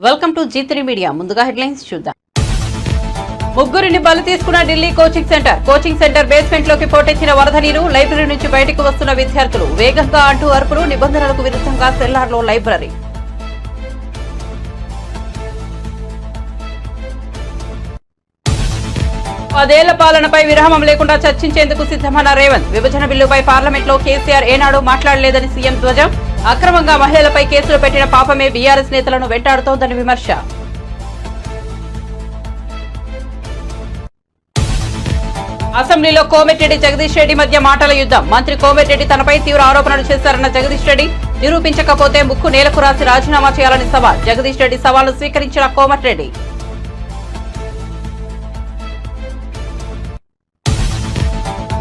Welcome to G3 media. ముందుగా headlines చూద్దాం. ముగ్గురిని బలి తీసుకున్న ఢిల్లీ కోచింగ్ సెంటర్ బేస్మెంట్ లోకి పోటెత్తిన వరద నీరు. లైబ్రరీ నుంచి బయటకు వస్తున్న విద్యార్థులు వేగంగా అంటూ అరుపులు. నిబంధనలకు విరుద్ధంగా సెల్లార్లో లైబ్రరీ. పదేళ్ల పాలనపై విరామం లేకుండా చర్చించేందుకు సిద్ధమన్న రేవంత్. విభజన బిల్లుపై పార్లమెంట్లో కేసీఆర్ ఏనాడు మాట్లాడలేదని సీఎం ధ్వజం. అక్రమంగా మహిళలపై కేసులు పెట్టిన పాపమే బీఆర్ఎస్ నేతలను వెంటాడుతోందని విమర్శ. అసెంబ్లీలో కోమటిరెడ్డి జగదీష్ రెడ్డి మధ్య మాటల యుద్ధం. మంత్రి కోమటిరెడ్డి తనపై తీవ్ర ఆరోపణలు చేశారన్న జగదీష్ రెడ్డి. నిరూపించకపోతే ముక్కు నేలకు రాసి రాజీనామా చేయాలని సవాల్. జగదీష్ రెడ్డి సవాల్ను స్వీకరించిన కోమటిరెడ్డి.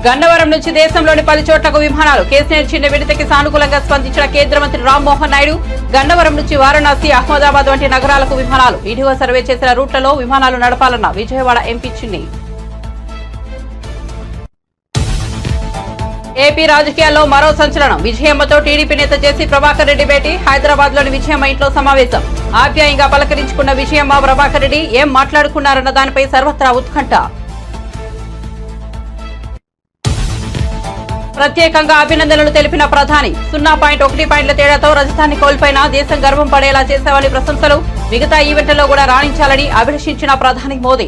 గన్నవరం నుంచి దేశంలోని 10 చోట్లకు విమానాలు. కేసీఆర్ చిన్న విడతకి సానుకూలంగా స్పందించిన కేంద్ర మంత్రి రామ్మోహన్ నాయుడు. గన్నవరం నుంచి వారణాసి, అహ్మదాబాద్ వంటి నగరాలకు విమానాలు. ఈడీఓ సర్వే చేసిన రూట్లలో విమానాలు నడపాలన్న విజయవాడ ఎంపీ చిన్ని. ఏపీ రాజకీయాల్లో మరో సంచలనం. విజయమ్మతో టీడీపీ నేత జేసీ ప్రభాకర్ రెడ్డి భేటీ. హైదరాబాద్ లోని విజయమ్మ ఇంట్లో సమావేశం. ఆప్యాయంగా పలకరించుకున్న విజయమ్మ, ప్రభాకర్ రెడ్డి ఏం మాట్లాడుకున్నారన్న దానిపై సర్వత్రా ఉత్కంఠ. ప్రత్యేకంగా అభినందనలు తెలిపిన ప్రధాని. 0.1 పాయింట్ల తేడాతో రజతాన్ని కోల్పోయినా దేశం గర్వం పడేలా చేశామని ప్రశంసలు. మిగతా ఈవెంట్లలో కూడా రాణించాలని అభిలషించిన ప్రధాని మోదీ.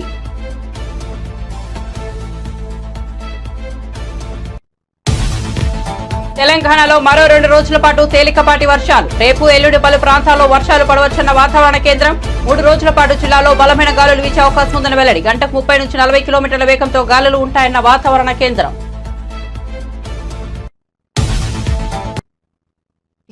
తెలంగాణలో మరో 2 రోజుల పాటు తేలికపాటి వర్షాలు. రేపు ఎల్లుండి పలు ప్రాంతాల్లో వర్షాలు పడవచ్చన్న వాతావరణ కేంద్రం. 3 రోజుల పాటు జిల్లాలో బలమైన గాలులు వీచే అవకాశం ఉందని వెల్లడి. గంటకు 30 నుంచి 40 కిలోమీటర్ల వేగంతో గాలులు ఉంటాయన్న వాతావరణ కేంద్రం.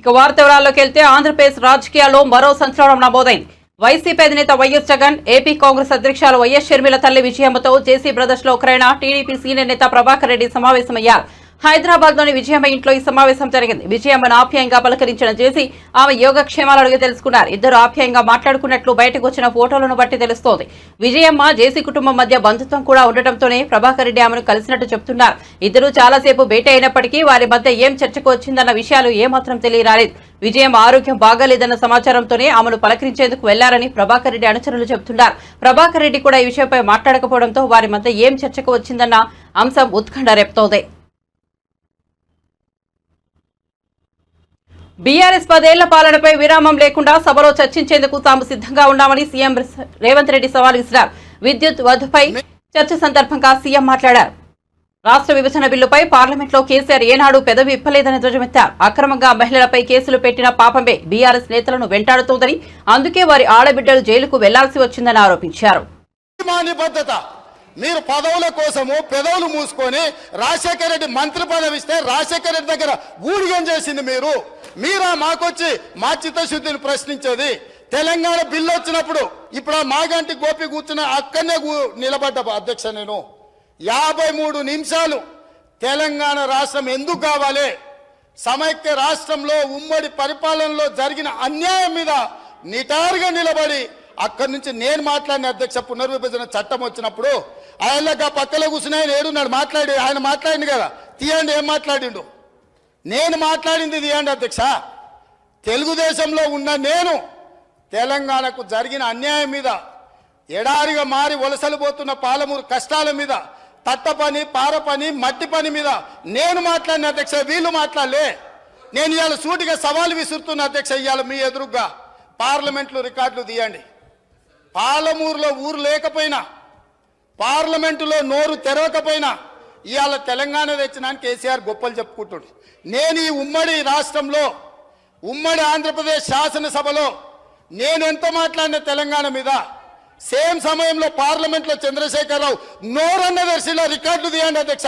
ఇక వార్త వివరాల్లోకి వెళ్తే ఆంధ్రప్రదేశ్ రాజకీయాల్లో మరో సంచలనం నమోదైంది. వైసీపీ అధినేత వైఎస్ జగన్, ఏపీ కాంగ్రెస్ అధ్యక్షులు వైఎస్ షర్మిల తల్లి విజయమ్మతో జేసీ బ్రదర్స్ లో ఒకరైన టీడీపీ సీనియర్ నేత ప్రభాకర్ రెడ్డి సమావేశమయ్యారు. హైదరాబాద్ లోని విజయమ్మ ఇంట్లో ఈ సమావేశం జరిగింది. విజయమ్మను ఆప్యాయంగా పలకరించిన జేసీ ఆమె యోగక్షేమాలు అడిగి తెలుసుకున్నారు. ఇద్దరు ఆప్యాయంగా మాట్లాడుకున్నట్లు బయటకు వచ్చిన ఫోటోలను బట్టి తెలుస్తోంది. విజయమ్మ, జేసీ కుటుంబం మధ్య బంధుత్వం కూడా ఉండటంతోనే ప్రభాకర్ రెడ్డి ఆమెను కలిసినట్టు చెబుతున్నారు. ఇద్దరు చాలాసేపు భేటీ అయినప్పటికీ వారి మధ్య ఏం చర్చకు వచ్చిందన్న విషయాలు ఏమాత్రం తెలియరాలేదు. విజయమ్మ ఆరోగ్యం బాగాలేదన్న సమాచారంతోనే ఆమెను పలకరించేందుకు వెళ్లారని ప్రభాకర్ రెడ్డి అనుచరులు చెబుతున్నారు. ప్రభాకర్ రెడ్డి కూడా ఈ విషయంపై మాట్లాడకపోవడంతో వారి మధ్య ఏం చర్చకు వచ్చిందన్న అంశం ఉత్కంఠ రేపుతోంది. బీఆర్ఎస్ 10 ఏళ్ల పాలనపై విరామం లేకుండా సభలో చర్చించేందుకు తాము సిద్ధంగా ఉన్నామని సీఎం రేవంత్ రెడ్డి సవాల్ విసిరారు. విద్యుత్ వధుపై చర్చ సందర్భంగా సీఎం మాట్లాడారు. రాష్ట్ర విభజన బిల్లుపై పార్లమెంట్లో కేసీఆర్ ఏనాడు పెదవి ఇప్పలేదని ధ్వజమెత్తారు. అక్రమంగా మహిళలపై కేసులు పెట్టిన పాపమే బీఆర్ఎస్ నేతలను వెంటాడుతోందని, అందుకే వారి ఆడబిడ్డలు జైలుకు వెళ్లాల్సి వచ్చిందని ఆరోపించారు. మీరు పదవుల కోసము పెదవులు మూసుకొని రాజశేఖర రెడ్డి మంత్రి పదవి ఇస్తే రాజశేఖర రెడ్డి దగ్గర ఊడిగం చేసింది మీరా మాకొచ్చి మా చిత్తశుద్ధిని ప్రశ్నించేది. తెలంగాణ బిల్లు వచ్చినప్పుడు ఇప్పుడు ఆ మాగంటి గోపి కూర్చున్న అక్కడనే నిలబడ్డ అధ్యక్ష నేను 53 నిమిషాలు తెలంగాణ రాష్ట్రం ఎందుకు కావాలి, సమైక్య రాష్ట్రంలో ఉమ్మడి పరిపాలనలో జరిగిన అన్యాయం మీద నిటారుగా నిలబడి అక్కడి నుంచి నేను మాట్లాడిన అధ్యక్ష. పునర్విభజన చట్టం వచ్చినప్పుడు ఆయనగా పక్కలో కూర్చుని ఆయన ఏడున్నాడు ఆయన మాట్లాడింది కదా, తీయండి ఏం మాట్లాడిండు. నేను మాట్లాడింది తీయండి అధ్యక్ష. తెలుగుదేశంలో ఉన్న నేను తెలంగాణకు జరిగిన అన్యాయం మీద, ఎడారిగా మారి వలసలు పోతున్న పాలమూరు కష్టాల మీద, తట్ట పని, పార పని, మట్టి పని మీద నేను మాట్లాడిన అధ్యక్ష. వీళ్ళు మాట్లాడలే. నేను ఇవాళ సూటిగా సవాలు విసురుతున్న అధ్యక్ష. ఇవాళ మీ ఎదురుగా పార్లమెంట్లో రికార్డులు తీయండి. పాలమూరులో ఊరు లేకపోయినా, పార్లమెంటులో నోరు తెరవకపోయినా ఇవాళ తెలంగాణ తెచ్చినాను కేసీఆర్ గొప్పలు చెప్పుకుంటాడు. నేను ఈ ఉమ్మడి రాష్ట్రంలో, ఉమ్మడి ఆంధ్రప్రదేశ్ శాసనసభలో నేను ఎంత మాట్లాడిన తెలంగాణ మీద, సేమ్ సమయంలో పార్లమెంట్లో చంద్రశేఖరరావు నోరన్న దర్శిలో రికార్డులు తీయండి అధ్యక్ష.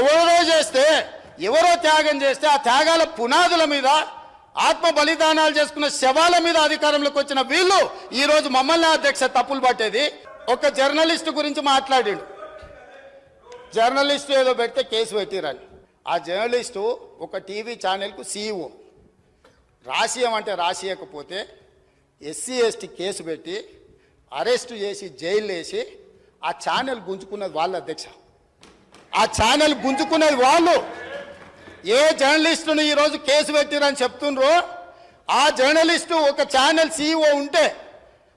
ఎవరో చేస్తే, ఎవరో త్యాగం చేస్తే ఆ త్యాగాల పునాదుల మీద, ఆత్మ బలిదానాలు చేసుకున్న శవాల మీద అధికారంలోకి వచ్చిన వీళ్ళు ఈరోజు మమ్మల్ని అధ్యక్ష తప్పులు పట్టేది. ఒక జర్నలిస్టు గురించి మాట్లాడిండు. జర్నలిస్టు ఏదో పెడితే కేసు పెట్టిరని. ఆ జర్నలిస్టు ఒక టీవీ ఛానల్కు సీఈఓ. రాసియమంటే రాసియకపోతే ఎస్సీ ఎస్టీ కేసు పెట్టి అరెస్టు చేసి జైలు వేసి ఆ ఛానల్ గుంజుకున్నది వాళ్ళ అధ్యక్ష. ఆ ఛానల్ గుంజుకున్నది వాళ్ళు. ఏ జర్నలిస్టును ఈరోజు కేసు పెట్టిరని చెప్తుండ్రో ఆ జర్నలిస్టు ఒక ఛానల్ CEO ఉంటే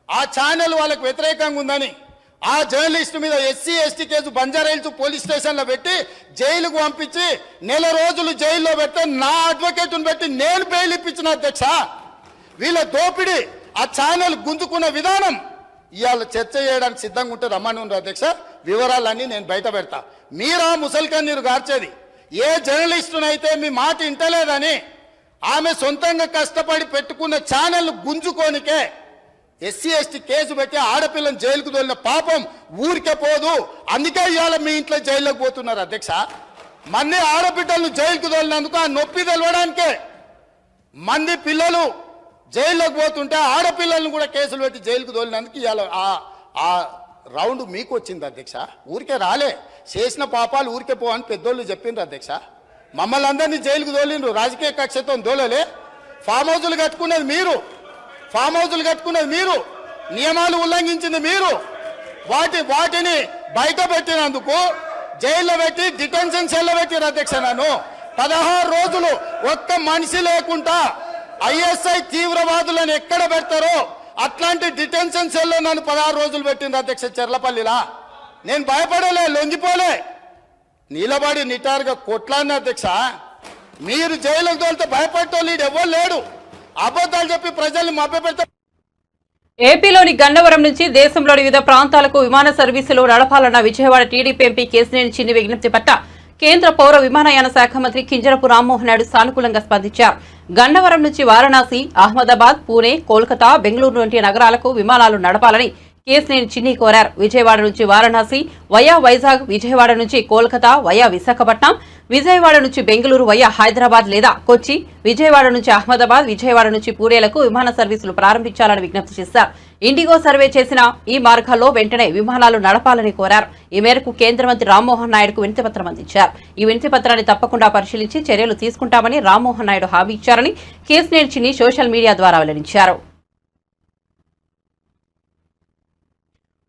ఆ ఛానల్ వాళ్ళకు వ్యతిరేకంగా ఉందని ఆ జర్నలిస్టు మీద SC/ST కేసు బంజారాహిల్స్ పోలీస్ స్టేషన్లో పెట్టి జైలుకు పంపించి నెల రోజులు జైల్లో పెడితే నా అడ్వకేట్ను పెట్టి నేను బెయిల్ ఇప్పించిన అధ్యక్ష. వీళ్ళ దోపిడీ ఆ ఛానల్ గుంజుకున్న విధానం ఇవాళ చర్చ చేయడానికి సిద్ధంగా ఉంటే రమ్మని ఉన్నారు అధ్యక్ష. వివరాలన్నీ నేను బయట పెడతా. మీరా ముసల్కన్నీరు గార్చేది ఏ జర్నలిస్టునైతే మీ మాట ఇంటలేదని ఆమె సొంతంగా కష్టపడి పెట్టుకున్న ఛానల్ గుంజుకోనికే SC/ST కేసు పెట్టి ఆడపిల్లని జైలుకు తోలిన పాపం ఊరికే పోదు. అందుకే ఇవాళ మీ ఇంట్లో జైల్లోకి పోతున్నారు అధ్యక్ష. మంది ఆడబిడ్డలను జైలుకు తోలినందుకు ఆ నొప్పి తెలవడానికే మంది పిల్లలు జైల్లోకి పోతుంటే ఆడపిల్లలను కూడా కేసులు పెట్టి జైలుకు తోలినందుకు ఇవాళ ఆ రౌండ్ మీకు వచ్చింది అధ్యక్ష. ఊరికే రాలే, చేసిన పాపాలు ఊరికే పో అని పెద్దోళ్ళు చెప్పిండ్రు అధ్యక్ష. మమ్మల్ని అందరినీ జైలుకు తోలిండ్రు, రాజకీయ కక్షతో దోలలే. ఫామ్ హౌజులు కట్టుకునేది మీరు, నియమాలు ఉల్లంఘించింది మీరు. వాటిని బయట పెట్టినందుకు జైల్లో పెట్టి డిటెన్షన్ సెల్లో పెట్టిన అధ్యక్ష. నన్ను 16 రోజులు ఒక్క మనిషి లేకుండా ISI తీవ్రవాదులను ఎక్కడ పెడతారో అట్లాంటి డిటెన్షన్ సెల్లో నన్ను 16 రోజులు పెట్టింది అధ్యక్ష చెర్లపల్లిలా. నేను భయపడలే, లొంగిపోలే, నిలబడి నిటారుగా కొట్లాడిన అధ్యక్ష. మీరు జైలుకు తోలితే భయపడటోళ్ళు ఎవరు లేడు. అబద్ధాలు చెప్పి ప్రజల్ని మభ్యపెడతా. ఏపీలోని గన్నవరం నుంచి దేశంలోని వివిధ ప్రాంతాలకు విమాన సర్వీసులు నడపాలన్న విజయవాడ టీడీపీ ఎంపీ కేశినేని చిన్ని విజ్ఞప్తి పట్ల కేంద్ర పౌర విమానయాన శాఖ మంత్రి కింజరపు రామ్మోహన్ నాయుడు సానుకూలంగా స్పందించారు. గన్నవరం నుంచి వారణాసి, అహ్మదాబాద్, పూణే, కోల్కతా, బెంగళూరు వంటి నగరాలకు విమానాలు నడపాలని కేశినేని చిన్ని కోరారు. విజయవాడ నుంచి వారణాసి వయా వైజాగ్, విజయవాడ నుంచి కోల్కతా వయా విశాఖపట్నం, విజయవాడ నుంచి బెంగళూరు వయా హైదరాబాద్ లేదా కొచ్చి, విజయవాడ నుంచి అహ్మదాబాద్, విజయవాడ నుంచి పూణేలకు విమాన సర్వీసులు ప్రారంభించాలని విజ్ఞప్తి చేశారు. ఇండిగో సర్వే చేసిన ఈ మార్గాల్లో వెంటనే విమానాలు నడపాలని కోరారు. ఈ మేరకు కేంద్ర మంత్రి రామ్మోహన్ నాయుడుకు వినతిపత్రం అందించారు. ఈ వినతిపత్రాన్ని తప్పకుండా పరిశీలించి చర్యలు తీసుకుంటామని రామ్మోహన్ నాయుడు హామీ ఇచ్చారని కేశినేని చిన్ని సోషల్ మీడియా ద్వారా వెల్లడించారు.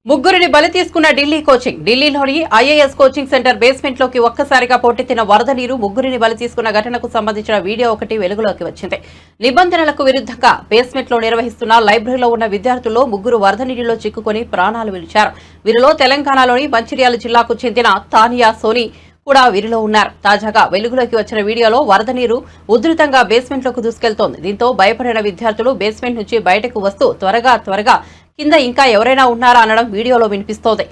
ముగ్గురిని బలి తీసుకున్న ఢిల్లీ కోచింగ్. ఢిల్లీలోని IAS కోచింగ్ సెంటర్ బేస్మెంట్ లోకి ఒక్కసారిగా పోటెత్తిన వరద నీరు ముగ్గురిని బలి తీసుకున్న ఘటనకు సంబంధించిన వీడియో ఒకటి వెలుగులోకి వచ్చింది. నిబంధనలకు విరుద్ధంగా బేస్మెంట్ లో నిర్వహిస్తున్న లైబ్రరీలో ఉన్న విద్యార్థుల్లో ముగ్గురు వరద నీటిలో చిక్కుకుని ప్రాణాలు విడిచారు. వీరిలో తెలంగాణలోని మంచిర్యాల జిల్లాకు చెందిన తానియా సోని కూడా వీరిలో ఉన్నారు. తాజాగా వెలుగులోకి వచ్చిన వీడియోలో వరద నీరు ఉధృతంగా బేస్మెంట్ లోకి దూసుకెళ్తోంది. దీంతో భయపడిన విద్యార్థులు బేస్మెంట్ నుంచి బయటకు వస్తూ త్వరగా కింద ఇంకా ఎవరైనా ఉన్నారా అనడం వీడియోలో వినిపిస్తోంది.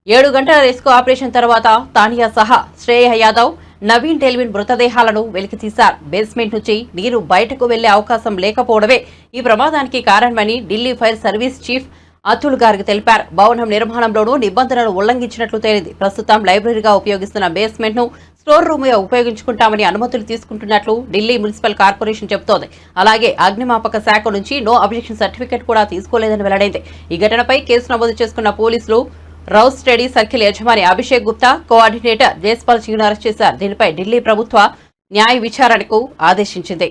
7 గంటల రెస్క్యూ ఆపరేషన్ తర్వాత తానియా సహా శ్రేయ యాదవ్, నవీన్ డెల్విన్ మృతదేహాలను వెలికితీశారు. బేస్మెంట్ నుంచి నీరు బయటకు వెళ్లే అవకాశం లేకపోవడమే ఈ ప్రమాదానికి కారణమని Delhi fire service chief Atul Garg తెలిపారు. భవనం నిర్మాణంలోనూ నిబంధనలు ఉల్లంఘించినట్లు తేలింది. ప్రస్తుతం లైబ్రరీగా ఉపయోగిస్తున్న బేస్మెంట్ ను స్టోర్ రూమ్ గా ఉపయోగించుకుంటామని అనుమతులు తీసుకుంటున్నట్లు ఢిల్లీ మున్సిపల్ కార్పొరేషన్ చెబుతోంది. అలాగే అగ్నిమాపక శాఖ నుంచి నో అబ్జెక్షన్ సర్టిఫికెట్ కూడా తీసుకోలేదని వెల్లడైంది. ఈ ఘటనపై కేసు నమోదు చేసుకున్న పోలీసులు రౌస్ స్టడీ సర్కిల్ యజమాని అభిషేక్ గుప్తా, కోఆర్డినేటర్ జైస్పాల్ సింగ్ను అరెస్ట్ చేశారు. దీనిపై ఢిల్లీ ప్రభుత్వ న్యాయ విచారణకు ఆదేశించింది.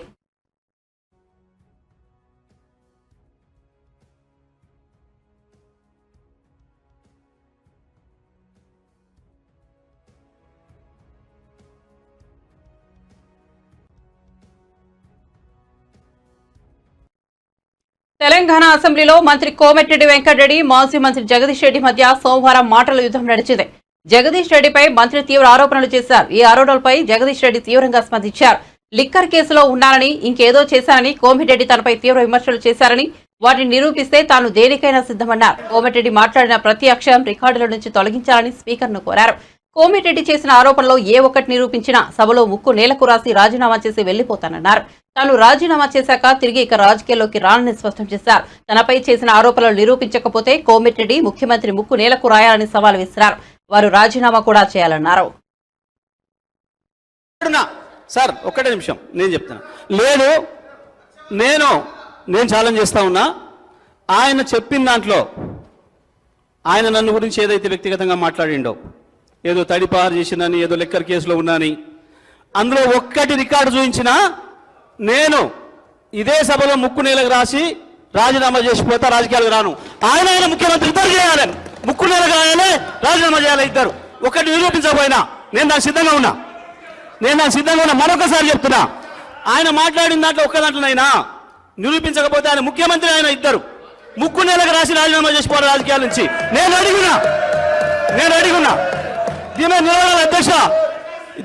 తెలంగాణ అసెంబ్లీలో మంత్రి కోమటిరెడ్డి వెంకటరెడ్డి, మాజీ మంత్రి జగదీష్ రెడ్డి మధ్య సోమవారం మాటల యుద్ధం నడిచింది. జగదీష్ రెడ్డిపై మంత్రి తీవ్ర ఆరోపణలు చేశారు. ఈ ఆరోపణలపై జగదీష్ రెడ్డి తీవ్రంగా స్పందించారు. లిక్కర్ కేసులో ఉన్నానని, ఇంకేదో చేశానని కోమటిరెడ్డి తనపై తీవ్ర విమర్శలు చేశారని, వాటిని నిరూపిస్తే తాను దేనికైనా సిద్ధమన్నారు. కోమటిరెడ్డి మాట్లాడిన ప్రతి అక్షరం రికార్డుల నుంచి తొలగించాలని స్పీకర్ను కోరారు. కోమటిరెడ్డి చేసిన ఆరోపణలో ఏ ఒక్కటి నిరూపించినా సభలో ముక్కు నేలకు రాసి రాజీనామా చేసి వెళ్లిపోతానన్నారు. తాను రాజీనామా చేశాక తిరిగి ఇక రాజకీయాల్లోకి రానని స్పష్టం చేశారు. తనపై చేసిన ఆరోపణలు నిరూపించకపోతే కోమటిరెడ్డి ముఖ్యమంత్రి ముక్కు నేలకు రాయాలని సవాల్ విసిరారు. వారు రాజీనామా కూడా చేయాలన్నారు. సార్ ఒక్కటే నిమిషం నేను చెప్తాను. లేదు నేను ఛాలెంజ్ చేస్తా ఉన్నా. ఆయన చెప్పిన దాంట్లో ఆయన నన్ను గురించి ఏదైతే వ్యక్తిగతంగా మాట్లాడిండో, ఏదో తడిపారు చేసినని, ఏదో లెక్కర్ కేసులో ఉన్నాని, అందులో ఒక్కటి రికార్డు చూపించినా నేను ఇదే సభలో ముక్కు నేలకు రాసి రాజీనామా చేసిపోతా, రాజకీయాలకు రాను. ఆయన ముఖ్యమంత్రి ఇద్దరు చేయాలని, ముక్కు నేలకు రాయాలి, రాజీనామా చేయాలి ఇద్దరు. ఒకటి నిరూపించకపోయినా నేను దానికి సిద్ధంగా ఉన్నా. మరొకసారి చెప్తున్నా, ఆయన మాట్లాడిన దాంట్లో ఒక్క దాంట్లోనైనా నిరూపించకపోతే ఆయన ముఖ్యమంత్రి ఆయన ఇద్దరు ముక్కు నెలకు రాసి రాజీనామా చేసిపోవాలి రాజకీయాల నుంచి. నేను అడిగున్నా దీని మీద నిలబడాలి అధ్యక్ష,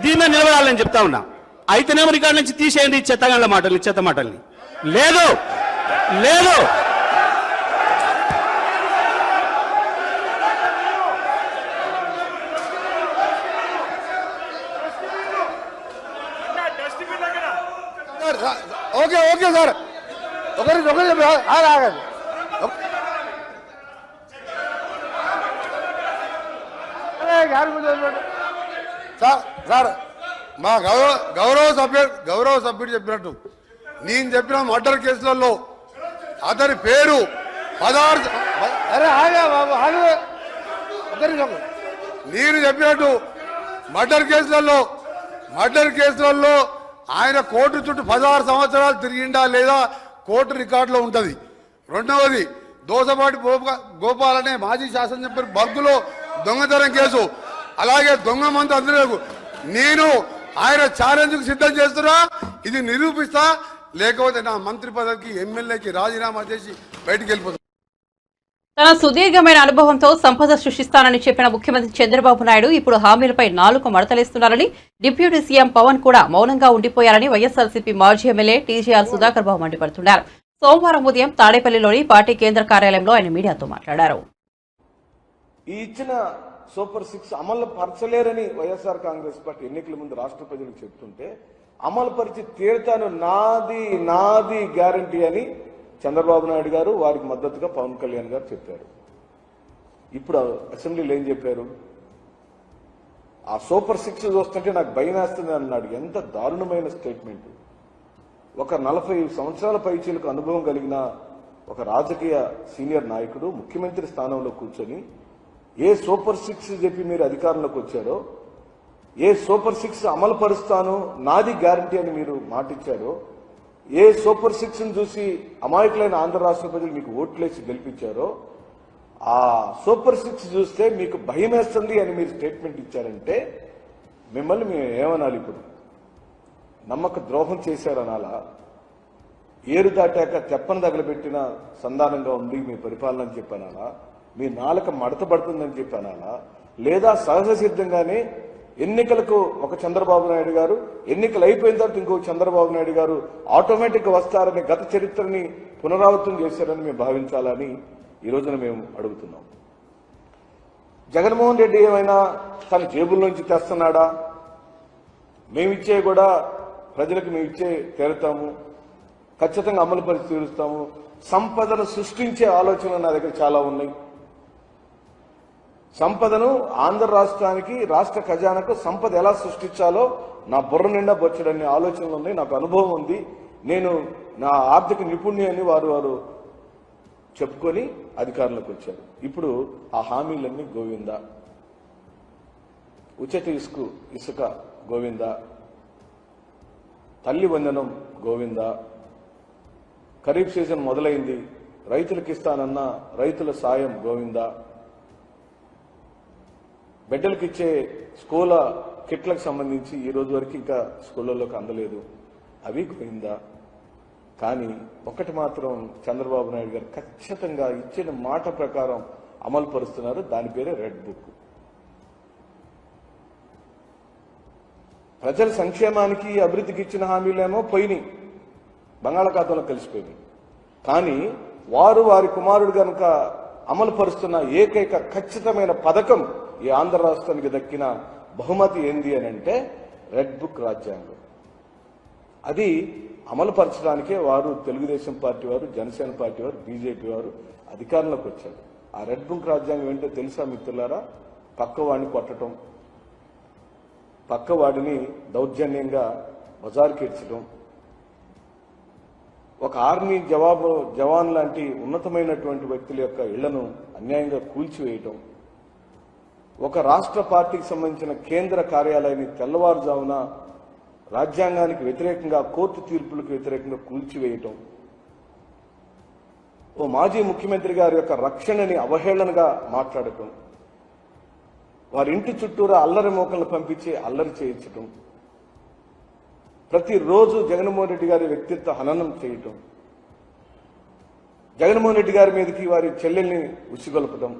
దీని మీద నిలబడాలని చెప్తా ఉన్నా. అయితేనేమో రికార్డు నుంచి తీసేయండి చెత్త మాటల్ని. లేదు ఓకే సార్ ఒకరికి ఆగండి. సార్ మా గౌరవ సభ్యుడు చెప్పినట్టు నేను చెప్పిన మర్డర్ కేసులలో అతని పేరు 16 నేను చెప్పినట్టు మర్డర్ కేసులలో ఆయన కోర్టు చుట్టూ 16 సంవత్సరాలు తిరిగిండా లేదా కోర్టు రికార్డులో ఉంటుంది. రెండవది దోసపాటి గోపాల్ అనే మాజీ శాసనసభ్యుడు బర్గులో దొంగతనం కేసు, అలాగే దొంగ మంది అందరూ నేను ఆయన ఛాలెంజ్కు సిద్ధం చేస్తున్నా. ఇది నిరూపిస్తా, లేకపోతే నా మంత్రి పదవికి ఎమ్మెల్యేకి రాజీనామా చేసి బయటికి వెళ్ళిపోతా. తన సుదీర్ఘమైన అనుభవంతో సంపద సృష్టిస్తానని చెప్పిన ముఖ్యమంత్రి చంద్రబాబు నాయుడు ఇప్పుడు హామీలపై 4 మడతలేస్తున్నారని డిప్యూటీ సీఎం పవన్ కూడా మౌనంగా ఉండిపోయారని వైఎస్ఆర్సీపీ మాజీ ఎమ్మెల్యే టీజీఆర్ సుధాకర్ బాబు మండిపడుతున్నారు. సోమవారం ఉదయం తాడేపల్లిలోని పార్టీ కేంద్ర కార్యాలయంలో ఆయన మీడియాతో మాట్లాడారు. ఈ ఇచ్చిన సూపర్ 6 అమలు పరచలేరని వైఎస్ఆర్ కాంగ్రెస్ పార్టీ ఎన్నికల ముందు రాష్ట్ర ప్రజలకు చెప్తుంటే అమలు పరిచి తీరుతాను నాది గ్యారంటీ అని చంద్రబాబు నాయుడు గారు వారికి మద్దతుగా పవన్ కళ్యాణ్ గారు చెప్పారు. ఇప్పుడు అసెంబ్లీలో ఏం చెప్పారు? ఆ సూపర్ 6 చూస్తుంటే నాకు భయం వేస్తుంది అన్నాడు. ఎంత దారుణమైన స్టేట్మెంట్! ఒక 40 సంవత్సరాల పైచీలకు అనుభవం కలిగిన ఒక రాజకీయ సీనియర్ నాయకుడు ముఖ్యమంత్రి స్థానంలో కూర్చొని ఏ సూపర్ 6 చెప్పి మీరు అధికారంలోకి వచ్చారో, ఏ సూపర్ 6 అమలు పరుస్తాను నాది గ్యారంటీ అని మీరు మాటిచ్చారో, ఏ సూపర్ 6ను చూసి అమాయకులైన ఆంధ్ర రాష్ట్ర ప్రజలు మీకు ఓట్లేసి గెలిపించారో, ఆ సూపర్ 6 చూస్తే మీకు భయం వేస్తుంది అని మీరు స్టేట్మెంట్ ఇచ్చారంటే మిమ్మల్ని మేము ఏమనాలి? ఇప్పుడు నమ్మక ద్రోహం చేశారనాలా? ఏరు దాటాక తెప్పను తగలబెట్టిన సంధానంగా ఉంది మీ పరిపాలన అని చెప్పానాలా? మీ నాలుక మడతపడుతుందని చెప్పానాలా? లేదా సహజ సిద్ధంగానే ఎన్నికలకు ఒక చంద్రబాబు నాయుడు గారు, ఎన్నికలు అయిపోయిన తర్వాత ఇంకో చంద్రబాబు నాయుడు గారు ఆటోమేటిక్గా వస్తారని గత చరిత్రని పునరావృతం చేశారని మేము భావించాలని ఈ రోజున మేము అడుగుతున్నాం. జగన్మోహన్ రెడ్డి ఏమైనా తన జేబుల్లోంచి తెస్తున్నాడా? మేమిచ్చే కూడా ప్రజలకు మేమిచ్చే తీరుతాము, ఖచ్చితంగా అమలు పరిచి తీరుస్తాము. సంపదను సృష్టించే ఆలోచనలు నా దగ్గర చాలా ఉన్నాయి. సంపదను ఆంధ్ర రాష్ట్రానికి, రాష్ట్ర ఖజానాకు సంపద ఎలా సృష్టించాలో నా బుర్ర నిండా బొచ్చడన్ని ఆలోచనలు ఉన్నాయి. నాకు అనుభవం ఉంది. నేను నా ఆర్థిక నిపుణ్యాన్ని వారు చెప్పుకొని అధికారంలోకి వచ్చారు. ఇప్పుడు ఆ హామీలన్నీ గోవిందా. ఉచిత ఇసుక గోవిందా, తల్లి వందనం గోవిందా, ఖరీఫ్ సీజన్ మొదలైంది, రైతులకు ఇస్తానన్న రైతుల సాయం గోవిందా, బిడ్డలకు ఇచ్చే స్కూల్ కిట్లకు సంబంధించి ఈ రోజు వరకు ఇంకా స్కూళ్ళలోకి అందలేదు, అవి గోవిందా. కానీ ఒకటి మాత్రం చంద్రబాబు నాయుడు గారు ఖచ్చితంగా ఇచ్చిన మాట ప్రకారం అమలు పరుస్తున్నారు. దాని పేరే రెడ్ బుక్. ప్రజల సంక్షేమానికి, అభివృద్ధికి ఇచ్చిన హామీలేమో పోయినాయి, బంగాళాఖాతంలో కలిసిపోయినాయి. కానీ వారి కుమారుడు కనుక అమలు పరుస్తున్న ఏకైక ఖచ్చితమైన పథకం ఈ ఆంధ్ర రాష్ట్రానికి దక్కిన బహుమతి ఏంది అని అంటే రెడ్ బుక్ రాజ్యాంగం. అది అమలు పరచడానికే వారు తెలుగుదేశం పార్టీ వారు, జనసేన పార్టీ వారు, బీజేపీ వారు అధికారంలోకి వచ్చారు. ఆ రెడ్ బుక్ రాజ్యాంగం ఏంటో తెలుసా మిత్రులారా? పక్కవాడిని కొట్టడం, పక్కవాడిని దౌర్జన్యంగా బజారుకి ఇడ్చడం, ఒక ఆర్మీ జవాన్ లాంటి ఉన్నతమైనటువంటి వ్యక్తుల యొక్క ఇళ్లను అన్యాయంగా కూల్చివేయటం, ఒక రాష్ట్ర పార్టీకి సంబంధించిన కేంద్ర కార్యాలయాన్ని తెల్లవారుజామున రాజ్యాంగానికి వ్యతిరేకంగా, కోర్టు తీర్పులకు వ్యతిరేకంగా కూల్చివేయటం, ఓ మాజీ ముఖ్యమంత్రి గారి యొక్క రక్షణని అవహేళనగా మాట్లాడటం, వారి ఇంటి చుట్టూరా అల్లరి మోకలను పంపించి అల్లరి చేయించటం, ప్రతిరోజు జగన్మోహన్ రెడ్డి గారి వ్యక్తిత్వ హననం చేయటం, జగన్మోహన్ రెడ్డి గారి మీదకి వారి చెల్లెల్ని ఉసిగొల్పడం,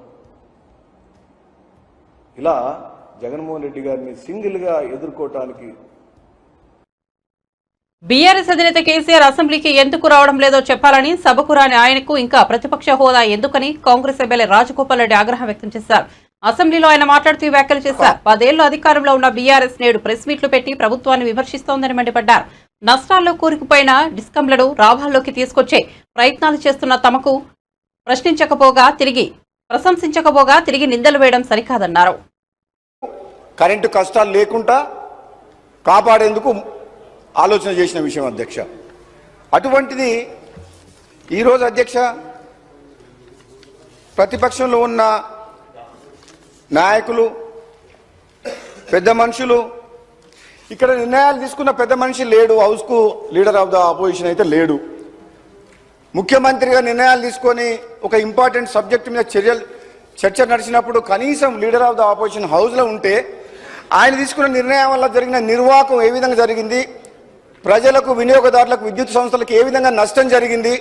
ఇలా జగన్మోహన్ రెడ్డి గారిని సింగిల్ గా ఎదుర్కోవటానికి బీఆర్ఎస్ అధినేత కేసీఆర్ అసెంబ్లీకి ఎందుకు రావడం లేదో చెప్పాలని, సభకు రాని ఆయనకు ఇంకా ప్రతిపక్ష హోదా ఎందుకని కాంగ్రెస్ ఎమ్మెల్యే రాజగోపాల్ రెడ్డి ఆగ్రహం వ్యక్తం చేశారు. అసెంబ్లీలో ఆయన మాట్లాడుతూ వ్యాఖ్యలు చేశారు. 10 ఏళ్లు అధికారంలో ఉన్న బీఆర్ఎస్ నేడు ప్రెస్ మీట్లు పెట్టి ప్రభుత్వాన్ని విమర్శిస్తోందని మండిపడ్డారు. నష్టాల్లో కూరుకుపోయిన డిస్కంలను లాభాల్లోకి తీసుకొచ్చే ప్రయత్నాలు చేస్తున్న తమకు ప్రశంసించకపోగా తిరిగి నిందలు వేయడం సరికాదన్నారు. కరెంటు కష్టాలు లేకుండా కాపాడేందుకు ఆలోచన చేసిన విషయం అధ్యక్ష. అటువంటిది ఈరోజు అధ్యక్ష ప్రతిపక్షంలో ఉన్న నాయకులు, పెద్ద మనుషులు, ఇక్కడ నిర్ణయాలు తీసుకున్న పెద్ద మనిషి లేడు, హౌస్కు లీడర్ ఆఫ్ ద ఆపోజిషన్ అయితే లేడు. ముఖ్యమంత్రిగా నిర్ణయాలు తీసుకొని ఒక ఇంపార్టెంట్ సబ్జెక్టు మీద చర్చ నడిచినప్పుడు కనీసం లీడర్ ఆఫ్ ద ఆపోజిషన్ హౌస్లో ఉంటే ఆయన తీసుకున్న నిర్ణయం వల్ల జరిగిన నిర్వాహకం ఏ విధంగా జరిగింది, ప్రజలకు, వినియోగదారులకు, విద్యుత్ సంస్థలకు ఏ విధంగా నష్టం జరిగింది,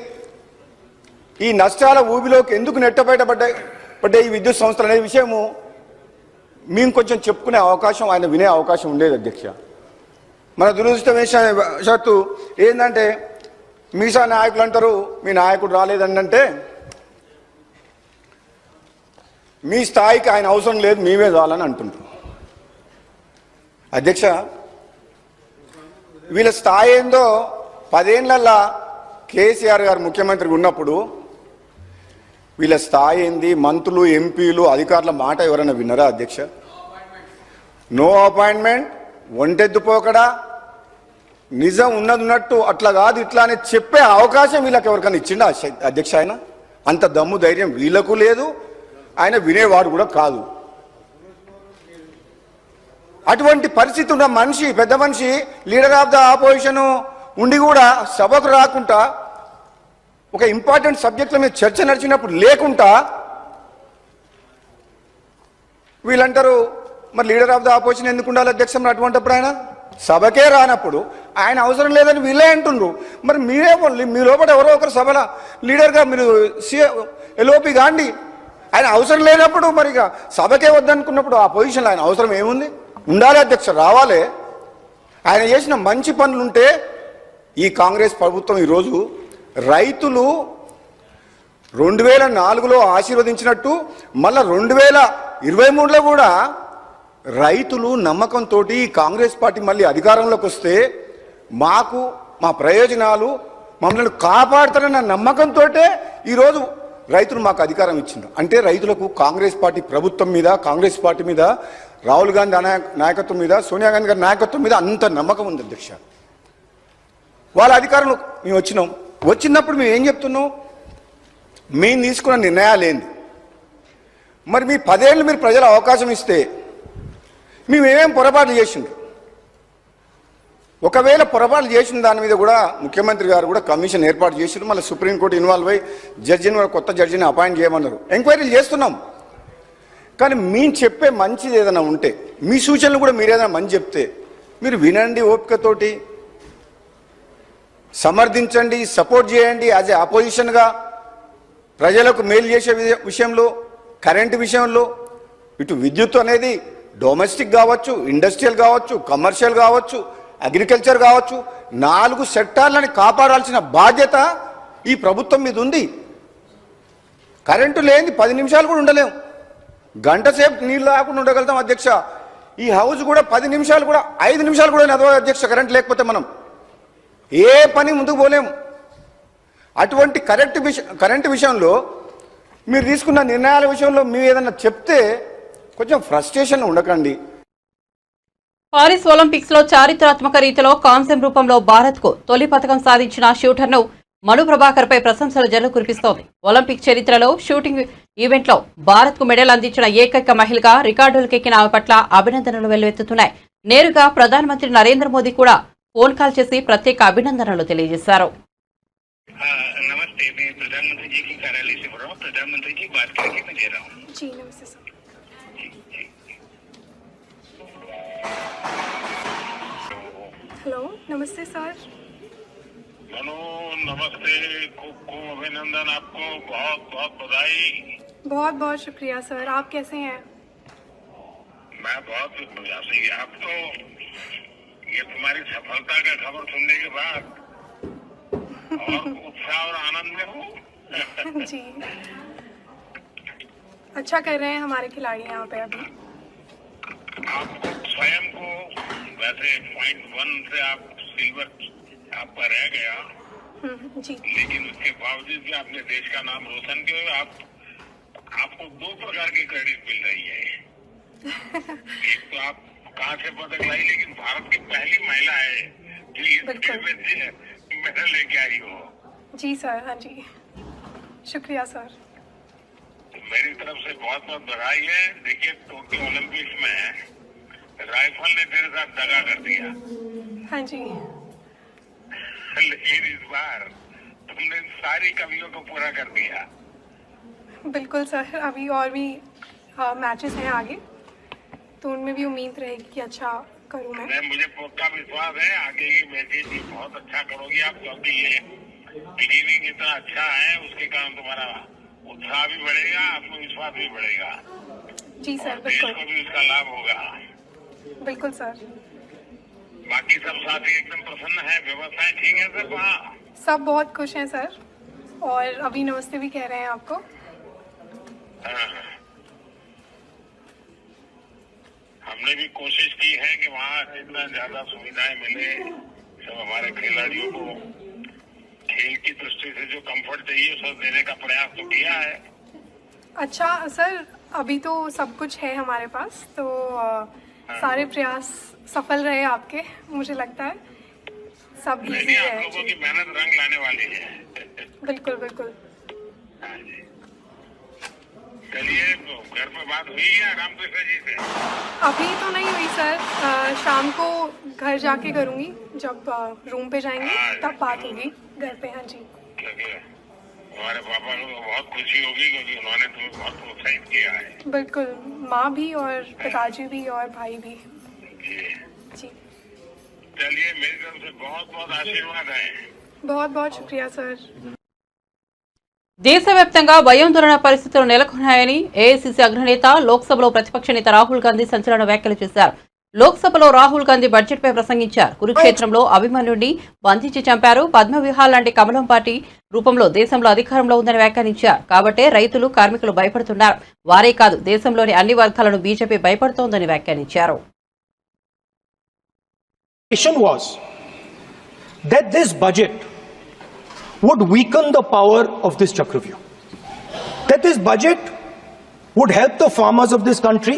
ఈ నష్టాల ఊబిలోకి ఎందుకు నెట్టబయటపడ్డాయి ఈ విద్యుత్ సంస్థలు అనే విషయము మేము కొంచెం చెప్పుకునే అవకాశం, ఆయన వినే అవకాశం ఉండేది అధ్యక్ష. మన దురదృష్టవశాత్తు ఏంటంటే మీసా నాయకులు అంటారు మీ నాయకుడు రాలేదంటే మీ స్థాయికి ఆయన అవసరం లేదు, మేమే చాలని అంటుంటారు. అధ్యక్ష వీళ్ళ స్థాయి ఏందో 10 ఏళ్లల్లా కేసీఆర్ గారు ముఖ్యమంత్రిగా ఉన్నప్పుడు వీళ్ళ స్థాయి ఏంది, మంత్రులు, ఎంపీలు, అధికారుల మాట ఎవరైనా విన్నారా అధ్యక్ష? నో అపాయింట్మెంట్, ఒంటెద్దుపోకడా, నిజం ఉన్నట్టు అట్లా కాదు ఇట్లా అని చెప్పే అవకాశం వీళ్ళకి ఎవరికైనా ఇచ్చిండా అధ్యక్ష? ఆయన అంత దమ్ము ధైర్యం వీళ్ళకు లేదు, ఆయన వినేవాడు కూడా కాదు. అటువంటి పరిస్థితి ఉన్న మనిషి, పెద్ద మనిషి, లీడర్ ఆఫ్ ద ఆపోజిషన్ ఉండి కూడా సభకు రాకుండా ఒక ఇంపార్టెంట్ సబ్జెక్టుల మీద చర్చ నడిచినప్పుడు లేకుండా వీళ్ళంటారు మరి లీడర్ ఆఫ్ ద ఆపోజిషన్ ఎందుకు ఉండాలి అధ్యక్ష? అటువంటిప్పుడు ఆయన సభకే రానప్పుడు ఆయన అవసరం లేదని వీళ్ళే అంటుండ్రు. మరి మీ లోపల ఎవరో ఒకరు సభల లీడర్గా మీరు ఎల్ఓపి కాండి. ఆయన అవసరం లేనప్పుడు మరి ఇక సభకే వద్దనుకున్నప్పుడు ఆ పొజిషన్లో ఆయన అవసరం ఏముంది? ఉండాలి అధ్యక్ష, రావాలి. ఆయన చేసిన మంచి పనులుంటే ఈ కాంగ్రెస్ ప్రభుత్వం ఈరోజు రైతులు 2004లో ఆశీర్వదించినట్టు మళ్ళా 2023లో కూడా రైతులు నమ్మకంతో కాంగ్రెస్ పార్టీ మళ్ళీ అధికారంలోకి వస్తే మాకు మా ప్రయోజనాలు మమ్మల్ని కాపాడుతారన్న నమ్మకంతో ఈరోజు రైతులు మాకు అధికారం ఇచ్చిండ్రు. అంటే రైతులకు కాంగ్రెస్ పార్టీ ప్రభుత్వం మీద, కాంగ్రెస్ పార్టీ మీద, రాహుల్ గాంధీ నాయకత్వం మీద, సోనియా గాంధీ గారి నాయకత్వం మీద అంత నమ్మకం ఉంది అధ్యక్ష. వాళ్ళ అధికారంలో మేము వచ్చినప్పుడు మేము ఏం చెప్తున్నాం? మేము తీసుకున్న నిర్ణయాలు ఏంది? మరి మీ 10 ఏళ్ళు మీరు ప్రజల అవకాశం ఇస్తే మేమేమేం పొరపాట్లు చేసిండ్రు? ఒకవేళ పొరపాట్లు చేసిన దాని మీద కూడా ముఖ్యమంత్రి గారు కూడా కమిషన్ ఏర్పాటు చేసిండ్రు. మళ్ళీ సుప్రీంకోర్టు ఇన్వాల్వ్ అయ్యి కొత్త జడ్జిని అపాయింట్ చేయమన్నారు. ఎంక్వైరీలు చేస్తున్నాం. కానీ మేము చెప్పే మంచిది ఏదైనా ఉంటే, మీ సూచనలు కూడా మీరు ఏదైనా మంచి చెప్తే మీరు వినండి, ఓపికతోటి సమర్థించండి, సపోర్ట్ చేయండి. యాజ్ ఏ అపోజిషన్గా ప్రజలకు మేలు చేసే విషయంలో, కరెంటు విషయంలో, ఇటు విద్యుత్ అనేది డొమెస్టిక్ కావచ్చు, ఇండస్ట్రియల్ కావచ్చు, కమర్షియల్ కావచ్చు, అగ్రికల్చర్ కావచ్చు, 4 సెక్టార్లని కాపాడాల్సిన బాధ్యత ఈ ప్రభుత్వం మీద ఉంది. కరెంటు లేని 10 నిమిషాలు కూడా ఉండలేము. గంట సేపు నీళ్ళు లేకుండా ఉండగలుగుతాం అధ్యక్ష. ఈ హౌస్ కూడా 10 నిమిషాలు కూడా, 5 నిమిషాలు కూడా నడవదు అధ్యక్ష. కరెంట్ లేకపోతే మనం ఏ పని ముందుకు పోలేము. అటువంటి కరెంటు విషయంలో మీరు తీసుకున్న నిర్ణయాల విషయంలో మీరు ఏదన్నా చెప్తే కొంచెం ఫ్రస్ట్రేషన్ ఉండకండి. పారిస్ ఒలింపిక్స్ లో చారిత్రాత్మక రీతిలో కాంస్యం రూపంలో భారత్ కు తొలి పథకం సాధించిన షూటర్ ను మను ప్రభాకర్ పై ప్రశంసల జల్లు కురిపిస్తోంది. ఒలింపిక్ చరిత్రలో షూటింగ్ ఈవెంట్ లో భారత్ కు మెడల్ అందించిన ఏకైక మహిళగా రికార్డులకెక్కిన ఆమె పట్ల అభినందనలు వెల్లువెత్తుతున్నాయి. నేరుగా ప్రధానమంత్రి నరేంద్ర మోదీ కూడా ఫోన్ కాల్ చేసి ప్రత్యేక అభినందనలు తెలియజేశారు. नमस्ते, मैं प्रधानमंत्री जी की कार्यालय से बोल रहा हूँ. प्रधानमंत्री जी बात करके मैं दे रहा हूँ. जी नमस्ते सर. हेलो नमस्ते सर. मनु नमस्ते, खूब खूब अभिनंदन, आपको बहुत बहुत बधाई। बहुत बहुत शुक्रिया सर। आप कैसे हैं? मैं बहुत बढ़िया से। आप तो ये तुम्हारी सफलता का खबर सुनने के बाद और उत्साह और आनंद में हूँ। जी, अच्छा कर रहे हैं हमारे खिलाड़ी यहाँ पे अभी। आपको स्वयं को वैसे .1 से आप सिल्वर आपका रह गया, जी लेकिन उसके बावजूद भी आपने देश का नाम रोशन किया। आपको 2 प्रकार की क्रेडिट मिल रही है। एक तो आप कहाँ से पदक लाई, लेकिन भारत की पहली महिला है जो इस खेल में मेडल लेके आई हो। जी सर। हाँ जी, शुक्रिया सर। मेरी तरफ से बहुत बहुत बधाई है। देखिए, टोक्यो ओलंपिक्स में राइफल ने तेरे साथ दगा कर दिया। हाँ जी, लेकिन इस बार तुमने सारी कमियों को पूरा कर दिया। बिल्कुल सर। अभी और भी मैचेस हैं आगे, तो उनमें भी उम्मीद रहेगी कि अच्छा करूँ मैं। मुझे पक्का विश्वास है आगे की मैचेस भी बहुत अच्छा करोगी आप, क्योंकि ये बिगिनिंग इतना अच्छा है, उसके कारण तुम्हारा उत्साह भी बढ़ेगा, आत्मविश्वास भी बढ़ेगा। जी सर, देश बिल्कुल को भी उसका लाभ होगा। बिल्कुल सर। बाकी सब साथी एकदम प्रसन्न है, व्यवस्थाएं ठीक है सब वहाँ? सब बहुत खुश हैं सर, और अभी नमस्ते भी कह रहे हैं आपको। हाँ। हमने भी कोशिश की है कि वहाँ जितना ज्यादा सुविधाएं मिले सब हमारे खिलाड़ियों को, खेल की दृष्टि से जो कंफर्ट चाहिए सब देने का प्रयास तो किया है। अच्छा सर, अभी तो सब कुछ है हमारे पास, तो सारे प्रयास सफल रहे आपके, मुझे लगता है सब इजी आप है। लोगों की मेहनत रंग लाने वाली है। बिल्कुल बिल्कुल। हाँ जी। चलिए, तो घर पे बात हुई है रामकृष्ण जी से? अभी तो नहीं हुई सर, शाम को घर जाके करूँगी, जब रूम पे जाएंगे तब बात होगी घर पे। हाँ जी, क्योंकि हमारे पापा को बहुत खुशी होगी, क्योंकि उन्होंने तुम्हें बहुत प्रोत्साहित किया है। बिल्कुल, माँ भी और पिताजी भी और भाई भी। जी, चलिए, मेरी तरफ से बहुत बहुत आशीर्वाद है। बहुत बहुत शुक्रिया सर। దేశవ్యాప్తంగా భయాందోళన పరిస్థితులు నెలకొన్నాయని ఏఐసీసీ అగ్రనేత లోక్సభలో ప్రతిపక్ష నేత రాహుల్ గాంధీ సంచలన వ్యాఖ్యలు చేశారు. లోక్సభలో రాహుల్ గాంధీ బడ్జెట్పై ప్రసంగించారు. కురుక్షేత్రంలో అభిమన్యుడిని బంధించి చంపారు. పద్మవిహార్ లాంటి కమలం పార్టీ రూపంలో దేశంలో అధికారంలో ఉందని వ్యాఖ్యానించారు. కాబట్టే రైతులు, కార్మికులు భయపడుతున్నారు. వారే కాదు, దేశంలోని అన్ని వర్గాలను బీజేపీ భయపడుతోందని వ్యాఖ్యానించారు. was that this budget would weaken the power of this Chakravyuh. That this budget would help the farmers of this country,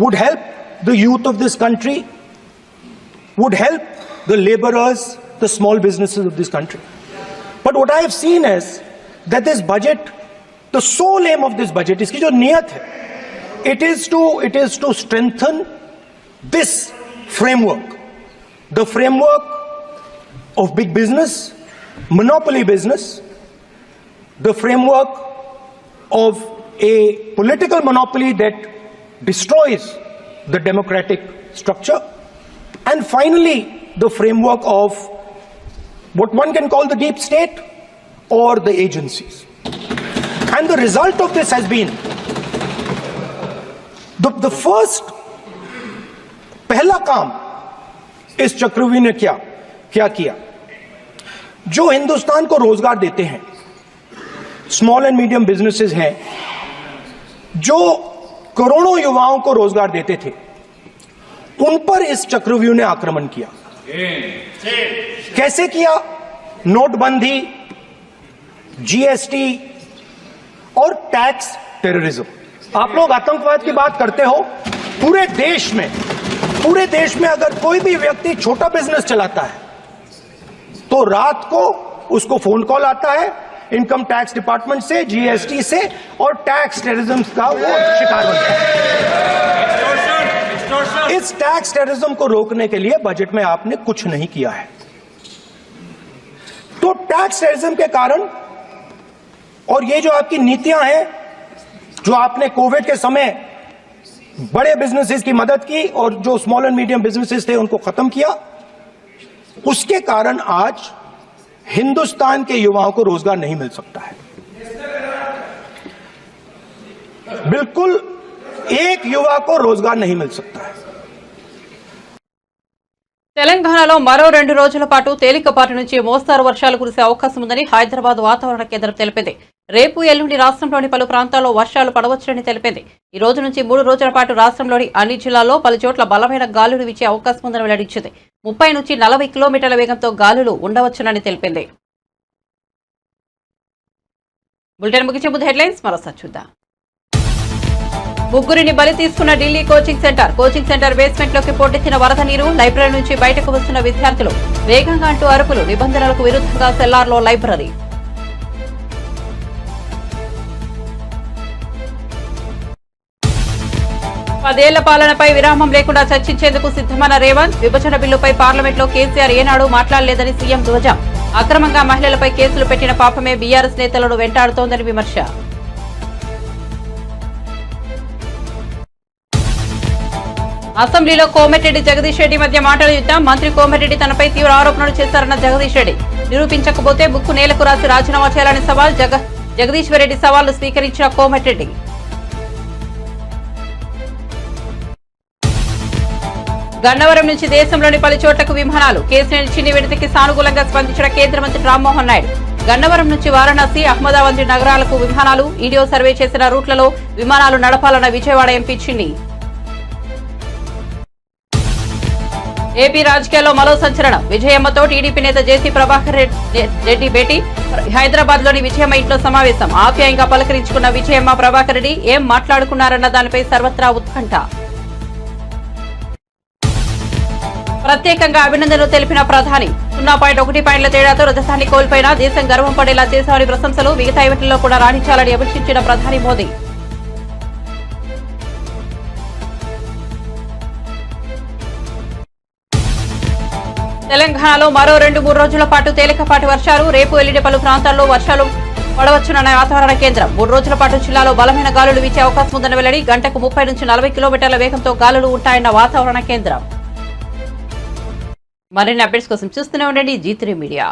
would help the youth of this country, would help the laborers, the small businesses of this country. But what I have seen is that this budget, the sole aim of this budget, iski jo niyat hai, it is to strengthen this framework, the framework of big business, monopoly business, the framework of a political monopoly that destroys the democratic structure, and finally the framework of what one can call the deep state or the agencies. And the result of this has been the first पहला काम इस चक्रव्यूह ने क्या किया, जो हिंदुस्तान को रोजगार देते हैं, स्मॉल एंड मीडियम बिजनेसेस हैं, जो करोड़ों युवाओं को रोजगार देते थे, उन पर इस चक्रव्यूह ने आक्रमण किया। कैसे किया? नोटबंदी, जीएसटी और टैक्स टेररिज्म। आप लोग आतंकवाद की बात करते हो, पूरे देश में अगर कोई भी व्यक्ति छोटा बिजनेस चलाता है तो रात को उसको फोन कॉल आता है इनकम टैक्स डिपार्टमेंट से, जीएसटी से, और टैक्स टेररिज्म का वो शिकार बनता है। इस टैक्स टेररिज्म को रोकने के लिए बजट में आपने कुछ नहीं किया है। तो टैक्स टेररिज्म के कारण और ये जो आपकी नीतियां हैं, जो आपने कोविड के समय बड़े बिजनेसेस की मदद की और जो स्मॉल एंड मीडियम बिजनेसेस थे उनको खत्म किया, उसके कारण आज हिंदुस्तान के युवाओं को रोजगार नहीं मिल सकता है। बिल्कुल एक युवा को रोजगार नहीं मिल सकता है। తెలంగాణలో మరో 2 రోజుల పాటు తేలికపాటి నుంచి మోస్తారు వర్షాలు కురిసే అవకాశం ఉందని హైదరాబాద్ వాతావరణ కేంద్రం తెలిపింది. రేపు ఎల్లుండి రాష్ట్రంలోని పలు ప్రాంతాల్లో వర్షాలు పడవచ్చునని తెలిపింది. ఈ రోజు నుంచి 3 రోజుల పాటు రాష్ట్రంలోని అన్ని జిల్లాల్లో పలు చోట్ల బలమైన గాలులు వీచే అవకాశం ఉందని వెల్లడించింది. 30 నుంచి 40 కిలోమీటర్ల వేగంతో గాలులు ఉండవచ్చునని తెలిపింది. బులెటిన్ ముగించే ముందు హెడ్లైన్స్ మరోసారి చూద్దాం. ముగ్గురిని బలి తీసుకున్న ఢిల్లీ కోచింగ్ సెంటర్ బేస్మెంట్ లోకి పోటెత్తిన వరద నీరు, లైబ్రరీ నుంచి బయటకు వస్తున్న విద్యార్థులు, వేగంగా అంటూ అరుపులు, నిబంధనలకు విరుద్ధంగా సెల్లార్లో లైబ్రరీ. పదేళ్ల పాలనపై విరామం లేకుండా చర్చించేందుకు సిద్ధమైన రేవంత్, విభజన బిల్లుపై పార్లమెంట్లో కేసీఆర్ ఏనాడు మాట్లాడలేదని సీఎం ధ్వజం. అక్రమంగా మహిళలపై కేసులు పెట్టిన పాపమే బీఆర్ఎస్ నేతలను వెంటాడుతోందని విమర్శ. అసెంబ్లీలో కోమటిరెడ్డి జగదీష్ రెడ్డి మధ్య మాటల యుద్ధం. మంత్రి కోమటిరెడ్డి తనపై తీవ్ర ఆరోపణలు చేశారన్న జగదీష్ రెడ్డి. నిరూపించకపోతే బుక్కు నేలకు రాసి రాజీనామా చేయాలని సవాల్. జగదీశ్వర్ రెడ్డి సవాళ్లు స్వీకరించిన కోమటిరెడ్డి. గన్నవరం నుంచి దేశంలోని పలు చోట్లకు విమానాలు. కేసీఆర్ చిన్ని విడతకి సానుకూలంగా స్పందించిన కేంద్ర మంత్రి రామ్మోహన్ నాయుడు. గన్నవరం నుంచి వారణాసి, అహ్మదాబాద్ నగరాలకు విమానాలు. ఈడీఓ సర్వే చేసిన రూట్లలో విమానాలు నడపాలన్న విజయవాడ ఎంపీ చిన్ని. ఏపీ రాజకీయాల్లో మరో సంచలనం. విజయమ్మతో టీడీపీ నేత జేసీ ప్రభాకర్ రెడ్డి భేటీ. హైదరాబాద్ లోని విజయమ్మ ఇంట్లో సమావేశం. ఆప్యాయంగా పలకరించుకున్న విజయమ్మ, ప్రభాకర్ రెడ్డి ఏం మాట్లాడుకున్నారన్న దానిపై సర్వత్రా ఉత్కంఠ. ప్రత్యేకంగా అభినందనలు తెలిపిన ప్రధాని. 0.1 పాయింట్ల తేడాతో రజతాన్ని కోల్పోయినా దేశం గర్వం పడేలా చేశామని ప్రశంసలు. మిగతా ఈవెంట్లలో కూడా రాణించాలని అభిషించిన ప్రధాని మోదీ. తెలంగాణలో మరో 2-3 రోజుల పాటు తేలికపాటి వర్షాలు. రేపు ఎల్లుండి పలు ప్రాంతాల్లో వర్షాలు పడవచ్చునన్న వాతావరణ కేంద్రం. 3 రోజుల పాటు జిల్లాలో బలమైన గాలులు వీచే అవకాశం ఉందని వెల్లడి. గంటకు 30 నుంచి 40 కిలోమీటర్ల వేగంతో గాలులు ఉంటాయన్న వాతావరణ కేంద్రం. మరిన్ని అప్డేట్స్ కోసం చూస్తూనే ఉండండి G3 మీడియా.